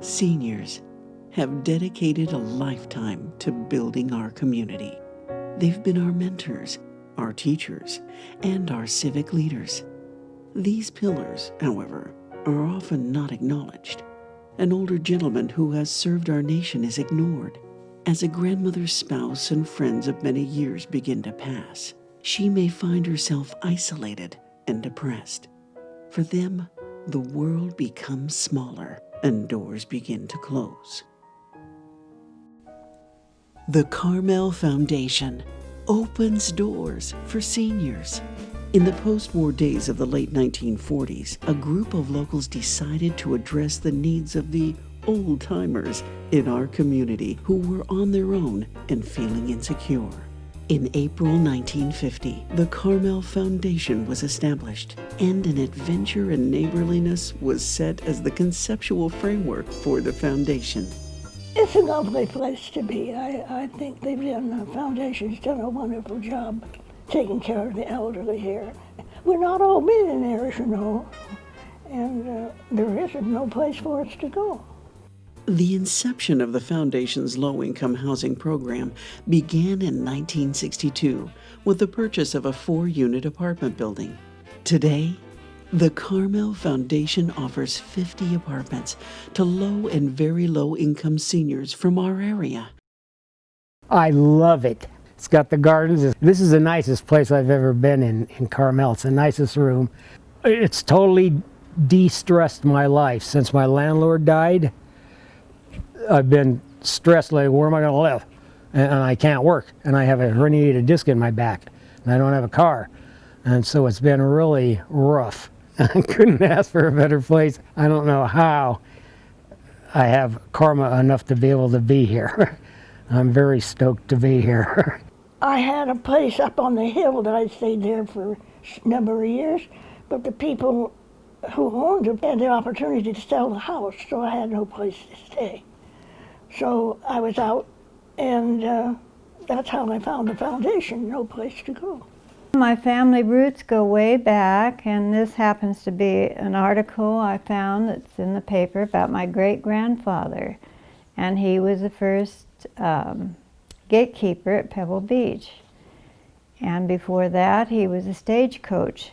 Seniors have dedicated a lifetime to building our community. They've been our mentors, our teachers, and our civic leaders. These pillars, however, are often not acknowledged. An older gentleman who has served our nation is ignored. As a grandmother's spouse and friends of many years begin to pass, she may find herself isolated and depressed. For them, the world becomes smaller and doors begin to close. The Carmel Foundation opens doors for seniors. In the post-war days of the late 1940s, a group of locals decided to address the needs of the old-timers in our community who were on their own and feeling insecure. In April 1950, the Carmel Foundation was established, and an adventure in neighborliness was set as the conceptual framework for the foundation. It's a lovely place to be. I think the foundation's done a wonderful job taking care of the elderly here. We're not all millionaires, you know, and there isn't no place for us to go. The inception of the Foundation's low-income housing program began in 1962 with the purchase of a 4-unit apartment building. Today, the Carmel Foundation offers 50 apartments to low and very low-income seniors from our area. I love it. It's got the gardens. This is the nicest place I've ever been in Carmel. It's the nicest room. It's totally de-stressed my life. Since my landlord died, I've been stressed, like, where am I going to live? And I can't work. And I have a herniated disc in my back. And I don't have a car. And so it's been really rough. I couldn't ask for a better place. I don't know how I have karma enough to be able to be here. I'm very stoked to be here. I had a place up on the hill that I stayed there for a number of years, but the people who owned it had the opportunity to sell the house, so I had no place to stay. So I was out, and that's how I found the foundation, no place to go. My family roots go way back, and this happens to be an article I found that's in the paper about my great-grandfather, and he was the first gatekeeper at Pebble Beach. And before that, he was a stagecoach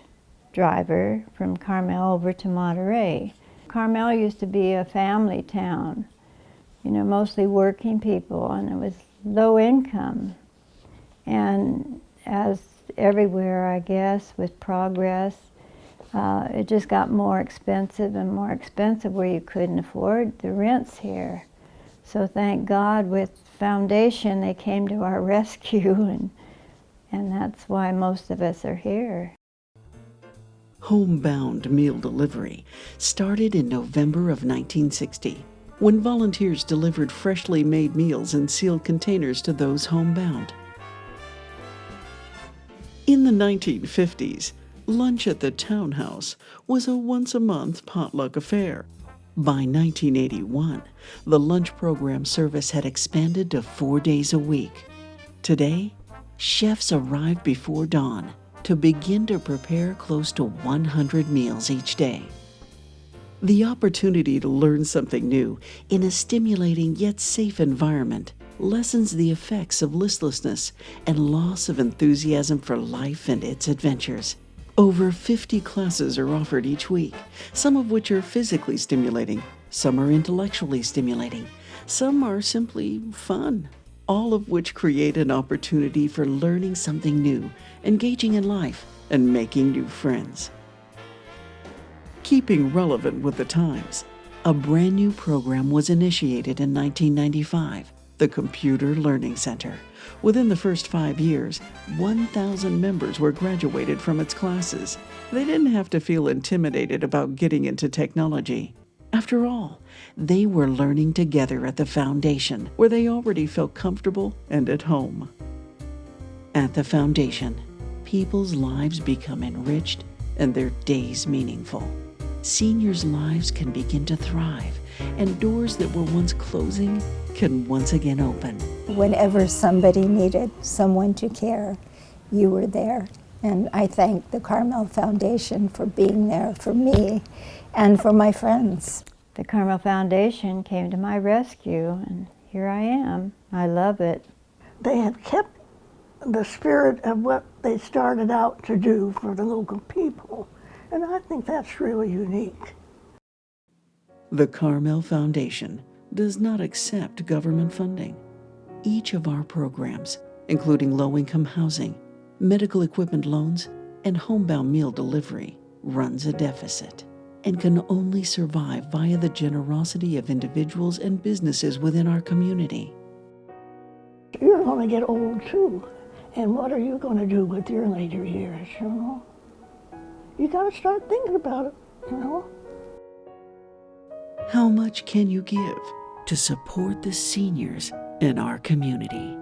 driver from Carmel over to Monterey. Carmel used to be a family town, you know, mostly working people, and it was low income. And as everywhere, I guess, with progress, it just got more expensive and more expensive where you couldn't afford the rents here. So thank God with Foundation, they came to our rescue, and that's why most of us are here. Homebound meal delivery started in November of 1960, when volunteers delivered freshly made meals in sealed containers to those homebound. In the 1950s, lunch at the townhouse was a once-a-month potluck affair. By 1981, the lunch program service had expanded to 4 days a week. Today, chefs arrive before dawn to begin to prepare close to 100 meals each day. The opportunity to learn something new in a stimulating yet safe environment lessens the effects of listlessness and loss of enthusiasm for life and its adventures. Over 50 classes are offered each week, some of which are physically stimulating, some are intellectually stimulating, some are simply fun, all of which create an opportunity for learning something new, engaging in life, and making new friends. Keeping relevant with the times, a brand new program was initiated in 1995, the Computer Learning Center. Within the first 5 years, 1,000 members were graduated from its classes. They didn't have to feel intimidated about getting into technology. After all, they were learning together at the foundation, where they already felt comfortable and at home. At the foundation, people's lives become enriched and their days meaningful. Seniors' lives can begin to thrive, and doors that were once closing can once again open. Whenever somebody needed someone to care, you were there. And I thank the Carmel Foundation for being there for me and for my friends. the Carmel Foundation came to my rescue, and here I am. I love it. They had kept the spirit of what they started out to do for the local people, and I think that's really unique. The Carmel Foundation does not accept government funding. Each of our programs, including low-income housing, medical equipment loans, and homebound meal delivery, runs a deficit and can only survive via the generosity of individuals and businesses within our community. You're going to get old too, and what are you going to do with your later years, you know? You got to start thinking about it, you know? How much can you give to support the seniors in our community?